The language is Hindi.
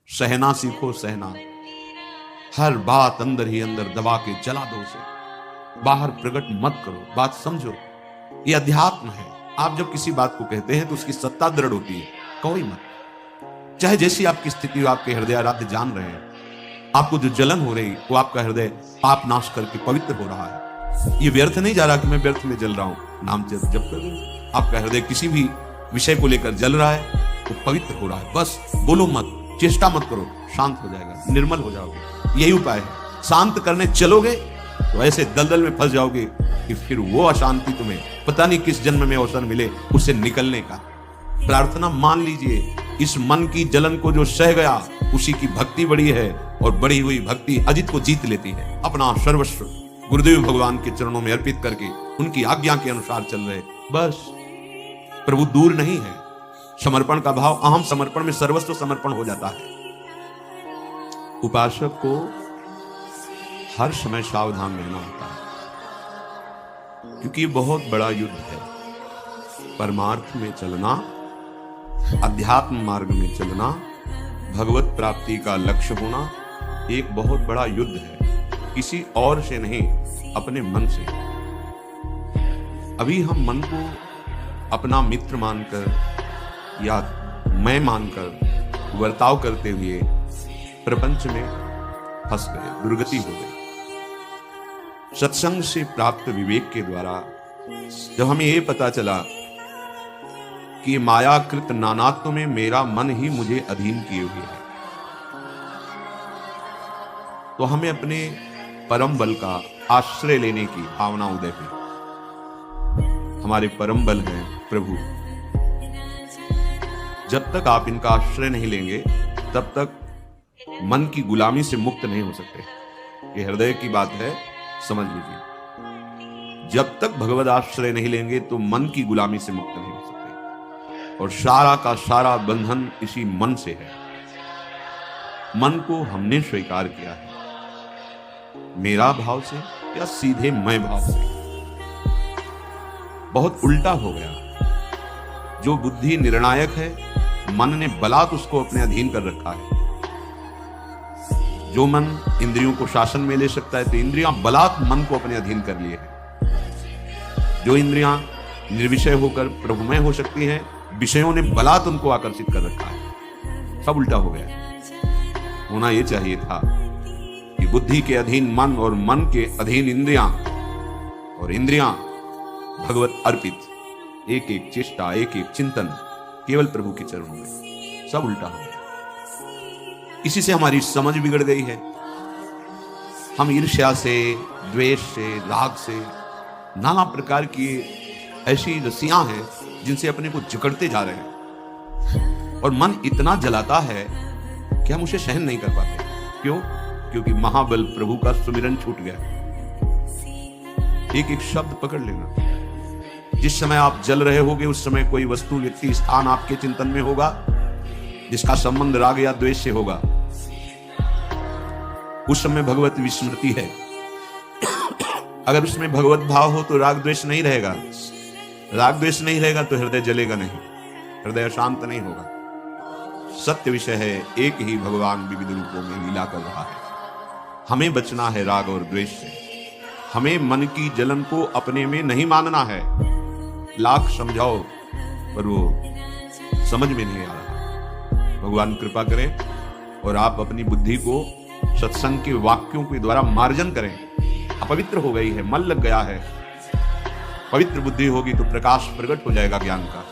सहना सीखो सहना। हर बात अंदर ही अंदर दबा के जला दो उसे, बाहर प्रकट मत करो, बात समझो। ये अध्यात्म है। आप जब किसी बात को कहते हैं तो उसकी सत्ता दृढ़ होती है, कहो ही मत। चाहे जैसी आपकी स्थिति हो, आपके हृदय आराध्य जान रहे हैं, आपको जो जलन हो रही वो आपका हृदय पाप नाश करके पवित्र हो रहा है। ये व्यर्थ नहीं जा रहा कि मैं व्यर्थ में जल रहा हूं। नाम जप कर आपका हृदय किसी भी विषय को लेकर जल रहा है, वो पवित्र हो रहा है। बस बोलो मत, चेष्टा मत करो, शांत हो जाएगा, निर्मल हो जाओगे। यही उपाय है। शांत करने चलोगे तो ऐसे दलदल में फंस जाओगे कि फिर वो अशांति तुम्हें पता नहीं किस जन्म में अवसर मिले उससे निकलने का। प्रार्थना मान लीजिए, इस मन की जलन को जो सह गया उसी की भक्ति बड़ी है, और बढ़ी हुई भक्ति अजित को जीत लेती है। अपना सर्वस्व गुरुदेव भगवान के चरणों में अर्पित करके उनकी आज्ञा के अनुसार चल रहे, बस प्रभु दूर नहीं है। समर्पण का भाव, अहम समर्पण में सर्वस्व समर्पण हो जाता है। उपासक को हर समय सावधान रहना होता है, क्योंकि ये बहुत बड़ा युद्ध है। परमार्थ में चलना, अध्यात्म मार्ग में चलना, भगवत प्राप्ति का लक्ष्य होना एक बहुत बड़ा युद्ध है। किसी और से नहीं, अपने मन से। अभी हम मन को अपना मित्र मानकर या मैं मानकर वर्ताव करते हुए प्रपंच में फंस गए, दुर्गति हो गई। सत्संग से प्राप्त विवेक के द्वारा जब हमें यह पता चला कि मायाकृत नानात्व में मेरा मन ही मुझे अधीन किए हुए है, तो हमें अपने परम बल का आश्रय लेने की भावना उदय हुई। हमारे परम बल हैं प्रभु। जब तक आप इनका आश्रय नहीं लेंगे तब तक मन की गुलामी से मुक्त नहीं हो सकते। ये हृदय की बात है, समझ लीजिए। जब तक भगवत आश्रय नहीं लेंगे तो मन की गुलामी से मुक्त नहीं हो सकते, और सारा का सारा बंधन इसी मन से है। मन को हमने स्वीकार किया है, मेरा भाव से या सीधे मैं भाव से। बहुत उल्टा हो गया। जो बुद्धि निर्णायक है, मन ने बलात् उसको अपने अधीन कर रखा है। जो मन इंद्रियों को शासन में ले सकता है, तो इंद्रियां बलात् मन को अपने अधीन कर लिए हैं। जो इंद्रियां निर्विषय होकर प्रभुमय हो सकती हैं, विषयों ने बलात् उनको आकर्षित कर रखा है। सब उल्टा हो गया। होना यह चाहिए था कि बुद्धि के अधीन मन और मन के अधीन इंद्रियां, और इंद्रियां भगवत अर्पित। एक एक चेष्टा, एक एक चिंतन केवल प्रभु के चरणों में। सब उल्टा हो गया। इसी से हमारी समझ बिगड़ गई है। हम ईर्ष्या से, द्वेष से, राग से, नाना प्रकार की ऐसी रस्सियां हैं जिनसे अपने को जकड़ते जा रहे हैं, और मन इतना जलाता है कि हम उसे सहन नहीं कर पाते। क्यों? क्योंकि महाबल प्रभु का सुमिरन छूट गया। एक एक शब्द पकड़ लेना। जिस समय आप जल रहे होगे उस समय कोई वस्तु, व्यक्ति, स्थान आपके चिंतन में होगा जिसका संबंध राग या द्वेष से होगा। उस समय भगवत विस्मृति है। अगर उसमें भगवत भाव हो तो राग द्वेष नहीं रहेगा। राग द्वेष नहीं रहेगा तो हृदय जलेगा नहीं, हृदय शांत नहीं होगा। सत्य विषय है, एक ही भगवान विविध रूपों में लीला कर रहा है। हमें बचना है राग और द्वेष से। हमें मन की जलन को अपने में नहीं मानना है। लाख समझाओ पर वो समझ में नहीं आ रहा। भगवान कृपा करें और आप अपनी बुद्धि को सत्संग के वाक्यों के द्वारा मार्जन करें। अपवित्र हो गई है, मल लग गया है। पवित्र बुद्धि होगी तो प्रकाश प्रकट हो जाएगा ज्ञान का।